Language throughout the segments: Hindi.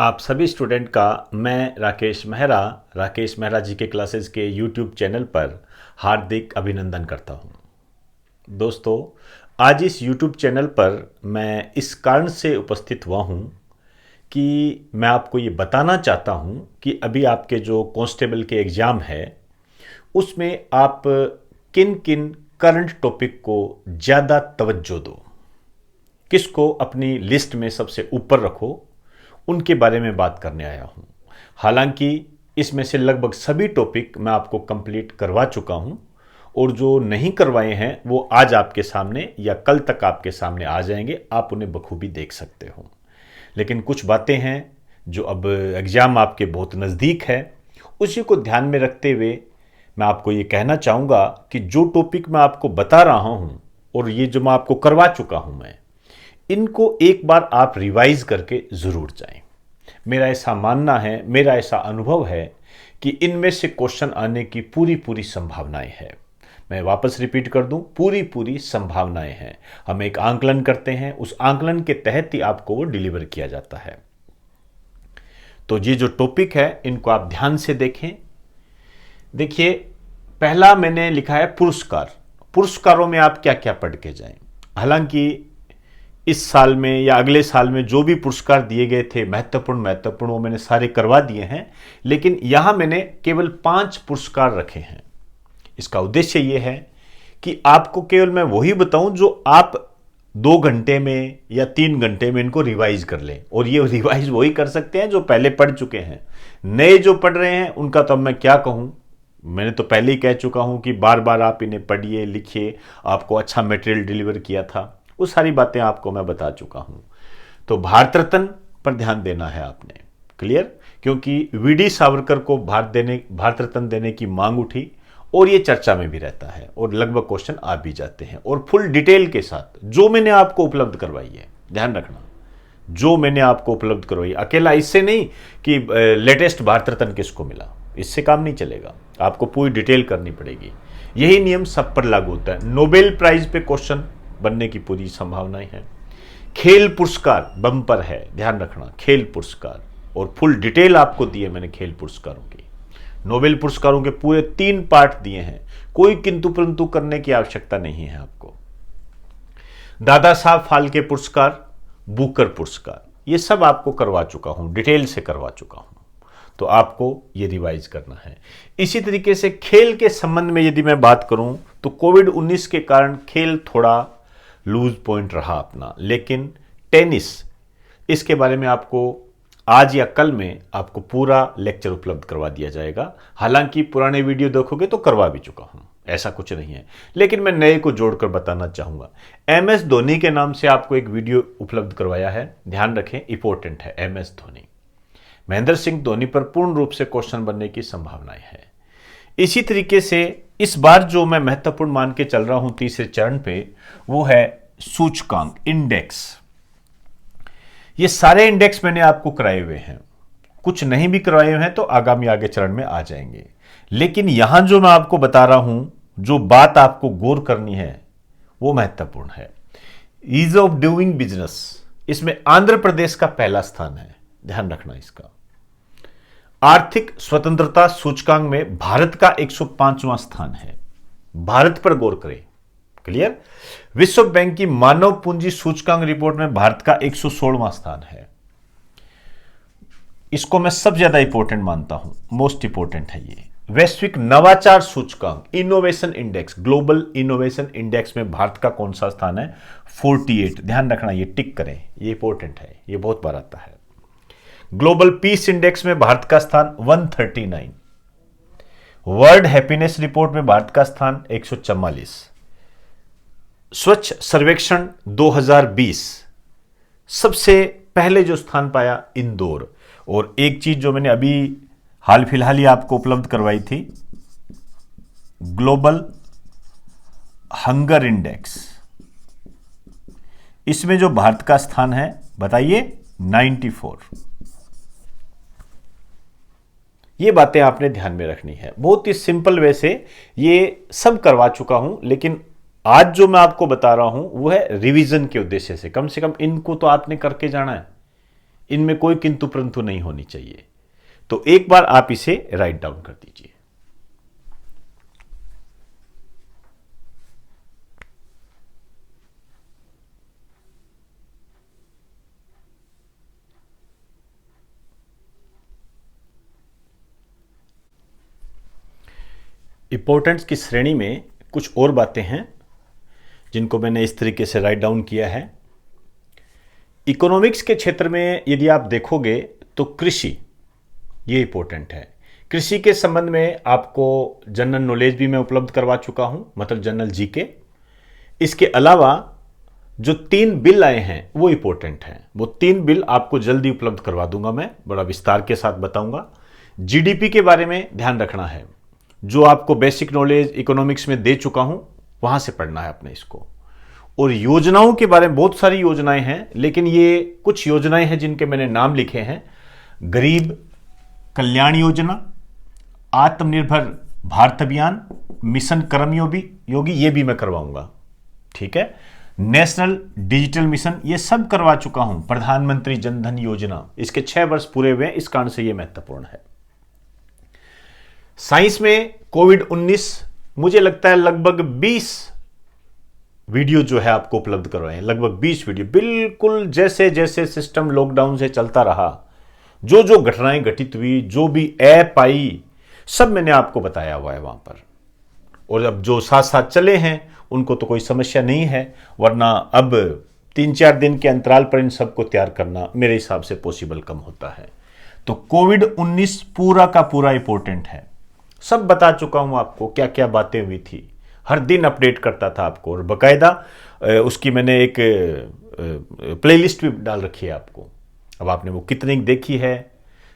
आप सभी स्टूडेंट का मैं राकेश मेहरा जी के क्लासेस के यूट्यूब चैनल पर हार्दिक अभिनंदन करता हूं। दोस्तों, आज इस यूट्यूब चैनल पर मैं इस कारण से उपस्थित हुआ हूं कि मैं आपको ये बताना चाहता हूं कि अभी आपके जो कांस्टेबल के एग्ज़ाम है उसमें आप किन किन करंट टॉपिक को ज़्यादा तवज्जो दो, किसको अपनी लिस्ट में सबसे ऊपर रखो, उनके बारे में बात करने आया हूं। हालांकि इसमें से लगभग सभी टॉपिक मैं आपको कंप्लीट करवा चुका हूं और जो नहीं करवाए हैं वो आज आपके सामने या कल तक आपके सामने आ जाएंगे, आप उन्हें बखूबी देख सकते हो। लेकिन कुछ बातें हैं जो अब एग्ज़ाम आपके बहुत नज़दीक है, उसी को ध्यान में रखते हुए मैं आपको ये कहना चाहूँगा कि जो टॉपिक मैं आपको बता रहा हूँ और ये जो मैं आपको करवा चुका हूँ, मैं इनको एक बार आप रिवाइज करके ज़रूर जाएं। मेरा ऐसा मानना है, मेरा ऐसा अनुभव है कि इनमें से क्वेश्चन आने की पूरी पूरी संभावनाएं हैं। मैं वापस रिपीट कर दूं, पूरी पूरी संभावनाएं हैं। हम एक आंकलन करते हैं, उस आंकलन के तहत ही आपको वो डिलीवर किया जाता है। तो ये जो टॉपिक है इनको आप ध्यान से देखें। देखिए, पहला मैंने लिखा है पुरस्कार। पुरस्कारों में आप क्या क्या पढ़ के जाएं। हालांकि इस साल में या अगले साल में जो भी पुरस्कार दिए गए थे महत्वपूर्ण वो मैंने सारे करवा दिए हैं, लेकिन यहां मैंने केवल 5 पुरस्कार रखे हैं। इसका उद्देश्य यह है कि आपको केवल मैं वही बताऊं जो आप 2 घंटे में या 3 घंटे में इनको रिवाइज कर लें, और ये रिवाइज वही कर सकते हैं जो पहले पढ़ चुके हैं। नए जो पढ़ रहे हैं उनका तो अब मैं क्या कहूं, मैंने तो पहले ही कह चुका हूं कि बार बार आप इन्हें पढ़िए, लिखिए, आपको अच्छा मटेरियल डिलीवर किया था, वो सारी बातें आपको मैं बता चुका हूं। तो भारत रत्न पर ध्यान देना है आपने, क्लियर, क्योंकि वीडी सावरकर को भारत रत्न देने की मांग उठी और ये चर्चा में भी रहता है और लगभग क्वेश्चन आ भी जाते हैं, और फुल डिटेल के साथ जो मैंने आपको उपलब्ध करवाई है, ध्यान रखना, जो मैंने आपको उपलब्ध करवाई, अकेला इससे नहीं कि लेटेस्ट भारत रत्न किसको मिला, इससे काम नहीं चलेगा, आपको पूरी डिटेल करनी पड़ेगी। यही नियम सब पर लागू होता है। नोबेल प्राइज पे क्वेश्चन बनने की पूरी संभावनाएं हैं। खेल पुरस्कार बम्पर है, ध्यान रखना, खेल पुरस्कार, और फुल डिटेल आपको दी है मैंने खेल पुरस्कारों की। नोबेल पुरस्कारों के पूरे 3 पार्ट दिए हैं, कोई किंतु परंतु करने की आवश्यकता नहीं है आपको। दादा साहब फाल्के पुरस्कार, बुकर पुरस्कार, ये सब आपको करवा चुका हूं, डिटेल से करवा चुका हूं, तो आपको ये रिवाइज करना है। इसी तरीके से खेल के संबंध में यदि मैं बात करूं तो कोविड-19 के कारण खेल थोड़ा लूज पॉइंट रहा अपना, लेकिन टेनिस, इसके बारे में आपको आज या कल में आपको पूरा लेक्चर उपलब्ध करवा दिया जाएगा। हालांकि पुराने वीडियो देखोगे तो करवा भी चुका हूं, ऐसा कुछ नहीं है, लेकिन मैं नए को जोड़कर बताना चाहूंगा। MS धोनी के नाम से आपको एक वीडियो उपलब्ध करवाया है, ध्यान रखें, इंपॉर्टेंट है। MS धोनी, महेंद्र सिंह धोनी पर पूर्ण रूप से क्वेश्चन बनने की संभावनाएं है। इसी तरीके से इस बार जो मैं महत्वपूर्ण मान के चल रहा हूं तीसरे चरण पे, वो है सूचकांक, इंडेक्स। ये सारे इंडेक्स मैंने आपको कराए हुए हैं, कुछ नहीं भी करवाए हुए हैं तो आगे चरण में आ जाएंगे। लेकिन यहां जो मैं आपको बता रहा हूं, जो बात आपको गौर करनी है वो महत्वपूर्ण है। ईज ऑफ डूइंग बिजनेस, इसमें आंध्र प्रदेश का पहला स्थान है, ध्यान रखना इसका। आर्थिक स्वतंत्रता सूचकांक में भारत का 105वां स्थान है, भारत पर गौर करें, क्लियर। विश्व बैंक की मानव पूंजी सूचकांक रिपोर्ट में भारत का 116वां स्थान है। इसको मैं सबसे ज्यादा इंपॉर्टेंट मानता हूं, मोस्ट इंपॉर्टेंट है ये। वैश्विक नवाचार सूचकांक, innovation index, global innovation index में भारत का कौन सा स्थान है? 48, ध्यान रखना, ये टिक करें, ये इंपॉर्टेंट है, ये बहुत बार आता है। ग्लोबल पीस इंडेक्स में भारत का स्थान 139। वर्ल्ड हैप्पीनेस रिपोर्ट में भारत का स्थान 144। स्वच्छ सर्वेक्षण 2020 सबसे पहले जो स्थान पाया, इंदौर। और एक चीज जो मैंने अभी हाल फिलहाल ही आपको उपलब्ध करवाई थी, ग्लोबल हंगर इंडेक्स, इसमें जो भारत का स्थान है बताइए, 94। ये बातें आपने ध्यान में रखनी है, बहुत ही सिंपल वे से ये सब करवा चुका हूं, लेकिन आज जो मैं आपको बता रहा हूं वो है रिवीजन के उद्देश्य से कम इनको तो आपने करके जाना है। इनमें कोई किंतु परंतु नहीं होनी चाहिए। तो एक बार आप इसे राइट डाउन कर दीजिए। इंपॉर्टेंट्स की श्रेणी में कुछ और बातें हैं जिनको मैंने इस तरीके से राइट डाउन किया है। इकोनॉमिक्स के क्षेत्र में यदि आप देखोगे तो कृषि ये इंपॉर्टेंट है। कृषि के संबंध में आपको जनरल नॉलेज भी मैं उपलब्ध करवा चुका हूं, मतलब जनरल जीके। इसके अलावा जो 3 बिल आए हैं वो इंपॉर्टेंट हैं। वो 3 बिल आपको जल्दी उपलब्ध करवा दूंगा, मैं बड़ा विस्तार के साथ बताऊंगा। जीडीपी के बारे में ध्यान रखना है, जो आपको बेसिक नॉलेज इकोनॉमिक्स में दे चुका हूं वहां से पढ़ना है अपने इसको। और योजनाओं के बारे में बहुत सारी योजनाएं हैं, लेकिन ये कुछ योजनाएं हैं जिनके मैंने नाम लिखे हैं। गरीब कल्याण योजना, आत्मनिर्भर भारत अभियान, मिशन कर्मयोगी, ये भी मैं करवाऊंगा, ठीक है। नेशनल डिजिटल मिशन ये सब करवा चुका हूं। प्रधानमंत्री जनधन योजना, इसके 6 वर्ष पूरे हुए हैं, इस कारण से ये महत्वपूर्ण है। साइंस में कोविड-19 मुझे लगता है लगभग 20 वीडियो जो है आपको उपलब्ध करवाए हैं। लगभग 20 वीडियो बिल्कुल जैसे जैसे सिस्टम लॉकडाउन से चलता रहा, जो जो घटनाएं घटित हुई, जो भी ऐप आई, सब मैंने आपको बताया हुआ है वहां पर। और अब जो साथ साथ चले हैं उनको तो कोई समस्या नहीं है, वरना अब 3-4 दिन के अंतराल पर इन सबको तैयार करना मेरे हिसाब से पॉसिबल कम होता है। तो कोविड-19 पूरा का पूरा इंपॉर्टेंट है। सब बता चुका हूं आपको क्या क्या बातें हुई थी, हर दिन अपडेट करता था आपको। और बाकायदा उसकी मैंने एक प्लेलिस्ट भी डाल रखी है आपको। अब आपने वो कितनी देखी है,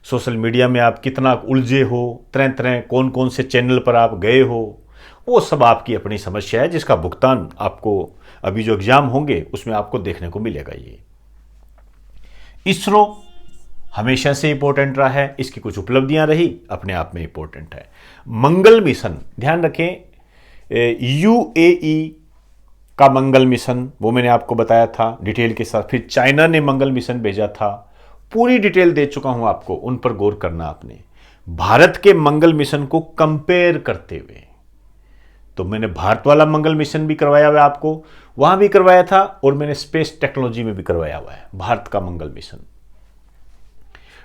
सोशल मीडिया में आप कितना उलझे हो, तरह तरह कौन कौन से चैनल पर आप गए हो, वो सब आपकी अपनी समस्या है, जिसका भुगतान आपको अभी जो एग्जाम होंगे उसमें आपको देखने को मिलेगा। ये इसरो हमेशा से इंपॉर्टेंट रहा है, इसकी कुछ उपलब्धियां रही, अपने आप में इंपॉर्टेंट है। मंगल मिशन ध्यान रखें, यूएई का मंगल मिशन वो मैंने आपको बताया था डिटेल के साथ। फिर चाइना ने मंगल मिशन भेजा था, पूरी डिटेल दे चुका हूं आपको, उन पर गौर करना आपने। भारत के मंगल मिशन को कंपेयर करते हुए तो मैंने भारत वाला मंगल मिशन भी करवाया हुआ है आपको, वहां भी करवाया था, और मैंने स्पेस टेक्नोलॉजी में भी करवाया हुआ है भारत का मंगल मिशन।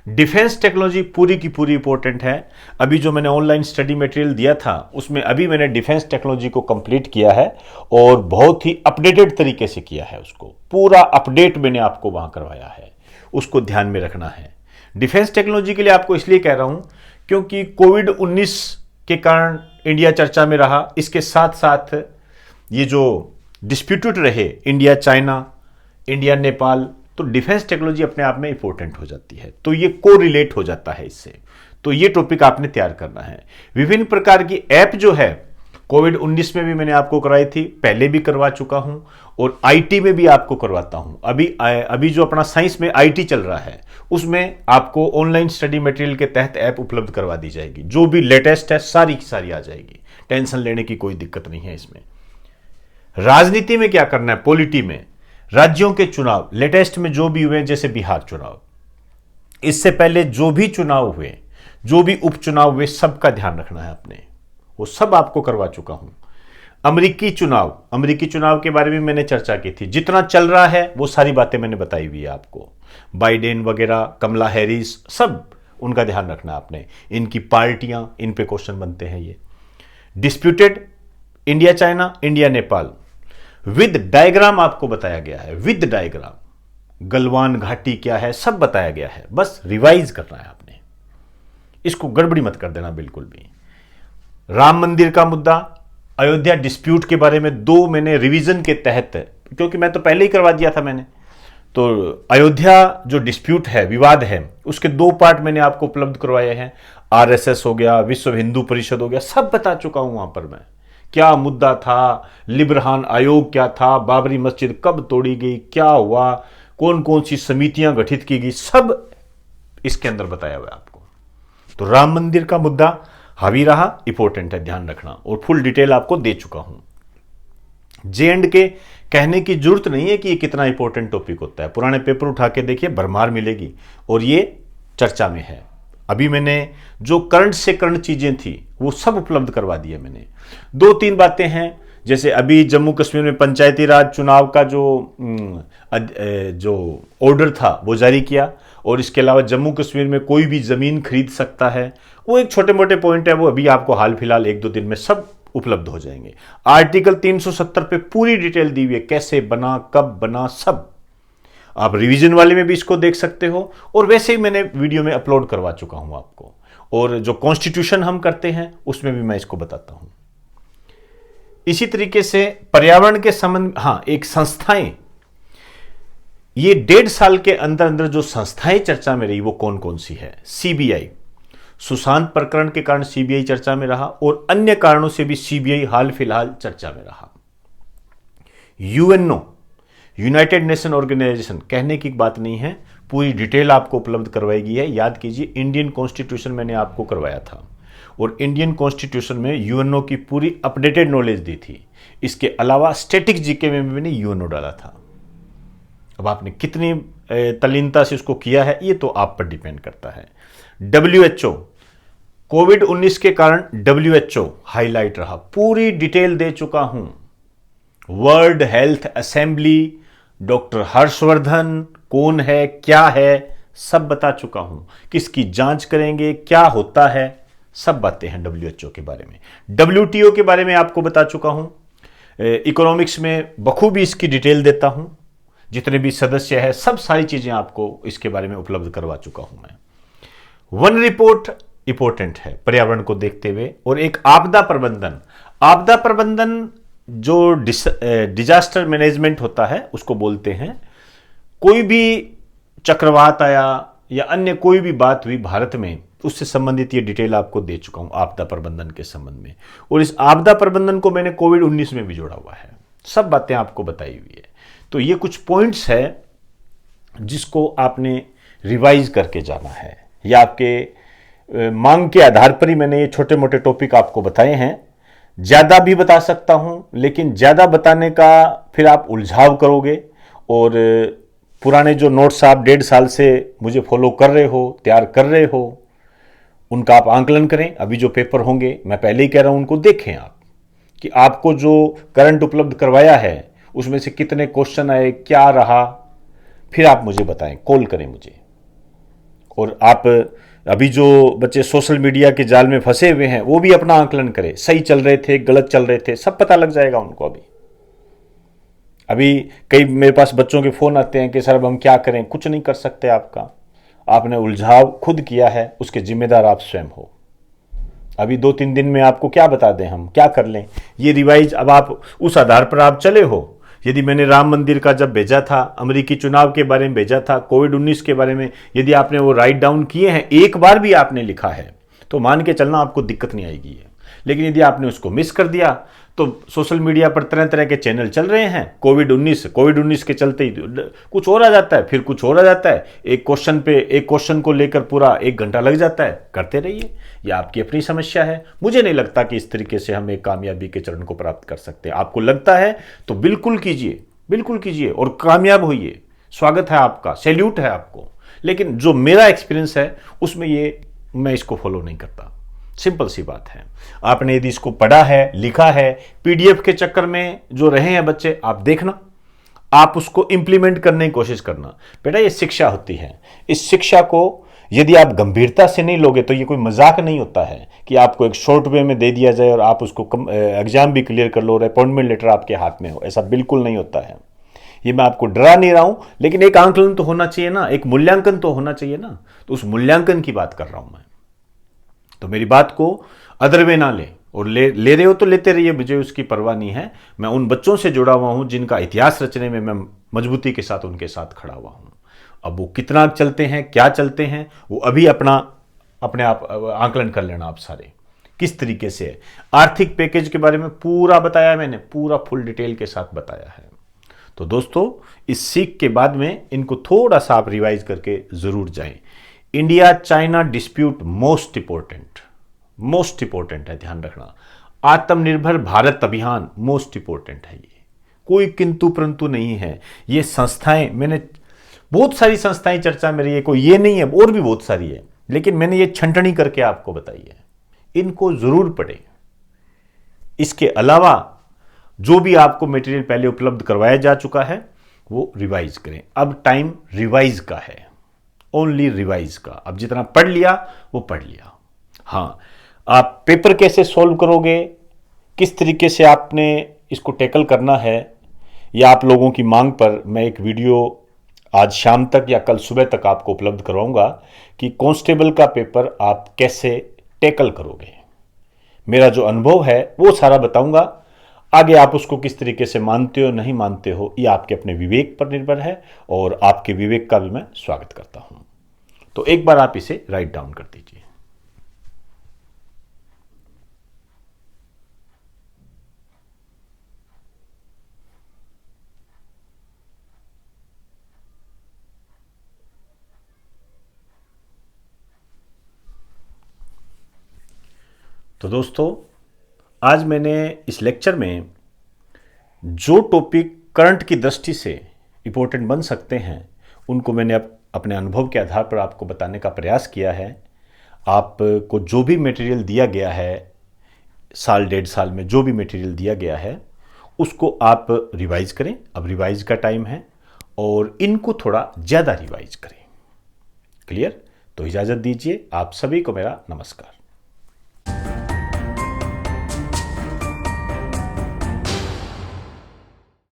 डिफेंस टेक्नोलॉजी पूरी की पूरी इंपॉर्टेंट है। अभी जो मैंने ऑनलाइन स्टडी मटेरियल दिया था उसमें अभी मैंने डिफेंस टेक्नोलॉजी को कंप्लीट किया है, और बहुत ही अपडेटेड तरीके से किया है उसको। पूरा अपडेट मैंने आपको वहां करवाया है, उसको ध्यान में रखना है। डिफेंस टेक्नोलॉजी के लिए आपको इसलिए कह रहा हूं क्योंकि कोविड-19 के कारण इंडिया चर्चा में रहा। इसके साथ साथ ये जो डिस्प्यूटेड रहे इंडिया चाइना, इंडिया नेपाल, तो डिफेंस टेक्नोलॉजी अपने आप में इंपॉर्टेंट हो जाती है। तो ये को रिलेट हो जाता है इससे। तो ये टॉपिक आपने तैयार करना है। विभिन्न प्रकार की ऐप जो है कोविड-19 में भी मैंने आपको कराई थी, पहले भी करवा चुका हूं, और आईटी में भी आपको करवाता हूं। अभी जो अपना साइंस में आईटी चल रहा है उसमें आपको ऑनलाइन स्टडी मटेरियल के तहत ऐप उपलब्ध करवा दी जाएगी। जो भी लेटेस्ट है सारी की सारी आ जाएगी, टेंशन लेने की कोई दिक्कत नहीं है इसमें। राजनीति में क्या करना है, पॉलिटी में राज्यों के चुनाव लेटेस्ट में जो भी हुए, जैसे बिहार चुनाव, इससे पहले जो भी चुनाव हुए, जो भी उपचुनाव हुए, सबका ध्यान रखना है आपने, वो सब आपको करवा चुका हूं। अमेरिकी चुनाव के बारे में मैंने चर्चा की थी। जितना चल रहा है वो सारी बातें मैंने बताई हुई है आपको। बाइडेन वगैरह, कमला हैरिस, सब उनका ध्यान रखना आपने। इनकी पार्टियां, इन पे क्वेश्चन बनते हैं। ये disputed India China, India Nepal, with diagram आपको बताया गया है। विद डायग्राम गलवान घाटी क्या है सब बताया गया है, बस रिवाइज करना है आपने, इसको गड़बड़ी मत कर देना बिल्कुल भी। राम मंदिर का मुद्दा, अयोध्या डिस्प्यूट के बारे में 2 मैंने रिवीजन के तहत, क्योंकि मैं तो पहले ही करवा दिया था मैंने, तो अयोध्या जो डिस्प्यूट है, विवाद है, उसके 2 पार्ट मैंने आपको उपलब्ध करवाए हैं। आरएसएस हो गया, विश्व हिंदू परिषद हो गया, सब बता चुका हूं वहां पर मैं। क्या मुद्दा था, लिब्रहान आयोग क्या था, बाबरी मस्जिद कब तोड़ी गई, क्या हुआ, कौन कौन सी समितियां गठित की गई, सब इसके अंदर बताया हुआ है आपको। तो राम मंदिर का मुद्दा हावी रहा, इंपॉर्टेंट है, ध्यान रखना, और फुल डिटेल आपको दे चुका हूं। जे एंड के कहने की जरूरत नहीं है कि ये कितना इंपॉर्टेंट टॉपिक होता है। पुराने पेपर उठा के देखिए, भरमार मिलेगी और ये चर्चा में है। अभी मैंने जो करंट से करंट चीजें थी वो सब उपलब्ध करवा दिया मैंने। 2-3 बातें हैं, जैसे अभी जम्मू कश्मीर में पंचायती राज चुनाव का जो ऑर्डर था वो जारी किया, और इसके अलावा जम्मू कश्मीर में कोई भी जमीन खरीद सकता है। वो एक छोटे मोटे पॉइंट है, वो अभी आपको हाल फिलहाल 1-2 दिन में सब उपलब्ध हो जाएंगे। आर्टिकल 370 पे पूरी डिटेल दी हुई है, कैसे बना, कब बना, सब। आप रिवीजन वाले में भी इसको देख सकते हो, और वैसे ही मैंने वीडियो में अपलोड करवा चुका हूं आपको। और जो कॉन्स्टिट्यूशन हम करते हैं उसमें भी मैं इसको बताता हूं। इसी तरीके से पर्यावरण के संबंध, हाँ, एक संस्थाएं, ये 1.5 साल के अंदर अंदर जो संस्थाएं चर्चा में रही वो कौन कौन सी है। सीबीआई, सुशांत प्रकरण के कारण सीबीआई चर्चा में रहा, और अन्य कारणों से भी सीबीआई हाल फिलहाल चर्चा में रहा। यूएनओ, यूनाइटेड नेशन ऑर्गेनाइजेशन, कहने की बात नहीं है, पूरी डिटेल आपको उपलब्ध करवाई गई है। याद कीजिए, इंडियन कॉन्स्टिट्यूशन मैंने आपको करवाया था, और इंडियन कॉन्स्टिट्यूशन में यूएनओ की पूरी अपडेटेड नॉलेज दी थी। इसके अलावा स्टैटिक जीके में भी मैंने यूएनओ डाला था। अब आपने कितनी तल्लीनता से उसको किया है ये तो आप पर डिपेंड करता है। डब्ल्यूएचओ, कोविड-19 के कारण डब्ल्यूएचओ हाईलाइट रहा, पूरी डिटेल दे चुका हूं। World health assembly, doctor Harshvardhan कौन है, क्या है, सब बता चुका हूं। किसकी जांच करेंगे, क्या होता है, सब बातें हैं डब्ल्यूएचओ के बारे में। डब्ल्यूटीओ के बारे में आपको बता चुका हूं। इकोनॉमिक्स में बखूबी इसकी डिटेल देता हूं, जितने भी सदस्य हैं, सब सारी चीजें आपको इसके बारे में उपलब्ध करवा चुका हूं मैं। वन रिपोर्ट इंपॉर्टेंट है पर्यावरण को देखते हुए, और एक आपदा प्रबंधन। आपदा प्रबंधन जो डिजास्टर मैनेजमेंट होता है उसको बोलते हैं। कोई भी चक्रवात आया या अन्य कोई भी बात हुई भारत में, उससे संबंधित ये डिटेल आपको दे चुका हूं आपदा प्रबंधन के संबंध में। और इस आपदा प्रबंधन को मैंने कोविड-19 में भी जोड़ा हुआ है, सब बातें आपको बताई हुई है। तो ये कुछ पॉइंट्स है जिसको आपने रिवाइज करके जाना है, या आपके मांग के आधार पर ही मैंने ये छोटे मोटे टॉपिक आपको बताए हैं। ज्यादा भी बता सकता हूं, लेकिन ज्यादा बताने का फिर आप उलझाव करोगे, और पुराने जो नोट्स आप 1.5 साल से मुझे फॉलो कर रहे हो, तैयार कर रहे हो, उनका आप आंकलन करें। अभी जो पेपर होंगे, मैं पहले ही कह रहा हूं, उनको देखें आप, कि आपको जो करंट उपलब्ध करवाया है उसमें से कितने क्वेश्चन आए, क्या रहा, फिर आप मुझे बताएं, कॉल करें मुझे। और आप अभी जो बच्चे सोशल मीडिया के जाल में फंसे हुए हैं वो भी अपना आंकलन करें, सही चल रहे थे, गलत चल रहे थे, सब पता लग जाएगा उनको। अभी कई मेरे पास बच्चों के फोन आते हैं कि सर अब हम क्या करें। कुछ नहीं कर सकते, आपने उलझाव खुद किया है, उसके जिम्मेदार आप स्वयं हो। अभी 2-3 दिन में आपको क्या बता दें, हम क्या कर लें, ये रिवाइज अब आप उस आधार पर आप चले हो। यदि मैंने राम मंदिर का जब भेजा था, अमेरिकी चुनाव के बारे में भेजा था, कोविड-19 के बारे में यदि आपने वो राइट डाउन किए हैं, एक बार भी आपने लिखा है, तो मान के चलना आपको दिक्कत नहीं आएगी है। लेकिन यदि आपने उसको मिस कर दिया, तो सोशल मीडिया पर तरह तरह के चैनल चल रहे हैं, कोविड-19 के चलते ही कुछ और आ जाता है, फिर कुछ और आ जाता है। एक क्वेश्चन को लेकर पूरा 1 घंटा लग जाता है। करते रहिए, यह आपकी अपनी समस्या है। मुझे नहीं लगता कि इस तरीके से हम एक कामयाबी के चरण को प्राप्त कर सकते हैं। आपको लगता है तो बिल्कुल कीजिए और कामयाब होइए। स्वागत है आपका, सैल्यूट है आपको। लेकिन जो मेरा एक्सपीरियंस है उसमें मैं इसको फॉलो नहीं करता। सिंपल सी बात है। आपने यदि इसको पढ़ा है, लिखा है, पीडीएफ के चक्कर में जो रहे हैं बच्चे, आप देखना, आप उसको इंप्लीमेंट करने की कोशिश करना। बेटा, ये शिक्षा होती है। इस शिक्षा को यदि आप गंभीरता से नहीं लोगे तो ये कोई मजाक नहीं होता है कि आपको एक शॉर्ट वे में दे दिया जाए और आप उसको एग्जाम भी क्लियर कर लो और अपॉइंटमेंट लेटर आपके हाथ में हो। ऐसा बिल्कुल नहीं होता है। ये मैं आपको डरा नहीं रहा हूं, लेकिन एक आंकलन तो होना चाहिए ना, एक मूल्यांकन तो होना चाहिए ना। तो उस मूल्यांकन की बात कर रहा हूं मैं। तो मेरी बात को अदर वे ना ले, और ले रहे हो तो लेते रहिए, मुझे उसकी परवाह नहीं है। मैं उन बच्चों से जुड़ा हुआ हूं जिनका इतिहास रचने में मैं मजबूती के साथ उनके साथ खड़ा हुआ हूं। अब वो कितना चलते हैं, क्या चलते हैं, वो अभी अपने आप आंकलन कर लेना आप सारे, किस तरीके से है। आर्थिक पैकेज के बारे में पूरा बताया मैंने, पूरा फुल डिटेल के साथ बताया है। तो दोस्तों, इस सीख के बाद में इनको थोड़ा सा आप रिवाइज करके जरूर जाएं। India China dispute most important है, ध्यान रखना। आत्मनिर्भर भारत अभियान मोस्ट इंपॉर्टेंट है। ये कोई किंतु परंतु नहीं है। ये संस्थाएं, मैंने बहुत सारी संस्थाएं चर्चा में रही है, कोई ये नहीं है, और भी बहुत सारी है, लेकिन मैंने ये छंटनी करके आपको बताई है। इनको जरूर पढ़ें। इसके अलावा जो भी आपको मटेरियल पहले उपलब्ध करवाया जा चुका है वो रिवाइज करें। अब टाइम रिवाइज का है, ओनली रिवाइज का। अब जितना पढ़ लिया वो पढ़ लिया। हाँ, आप पेपर कैसे सॉल्व करोगे, किस तरीके से आपने इसको टैकल करना है, या आप लोगों की मांग पर मैं एक वीडियो आज शाम तक या कल सुबह तक आपको उपलब्ध करवाऊंगा कि कांस्टेबल का पेपर आप कैसे टैकल करोगे। मेरा जो अनुभव है वो सारा बताऊंगा। आगे आप उसको किस तरीके से मानते हो नहीं मानते हो ये आपके अपने विवेक पर निर्भर है, और आपके विवेक का भी मैं स्वागत करता हूं। तो एक बार आप इसे राइट डाउन कर दीजिए। तो दोस्तों, आज मैंने इस लेक्चर में जो टॉपिक करंट की दृष्टि से इंपॉर्टेंट बन सकते हैं उनको मैंने अपने अनुभव के आधार पर आपको बताने का प्रयास किया है। आपको जो भी मटेरियल दिया गया है, साल डेढ़ साल में जो भी मटेरियल दिया गया है उसको आप रिवाइज करें। अब रिवाइज का टाइम है, और इनको थोड़ा ज़्यादा रिवाइज करें। क्लियर? तो इजाज़त दीजिए। आप सभी को मेरा नमस्कार।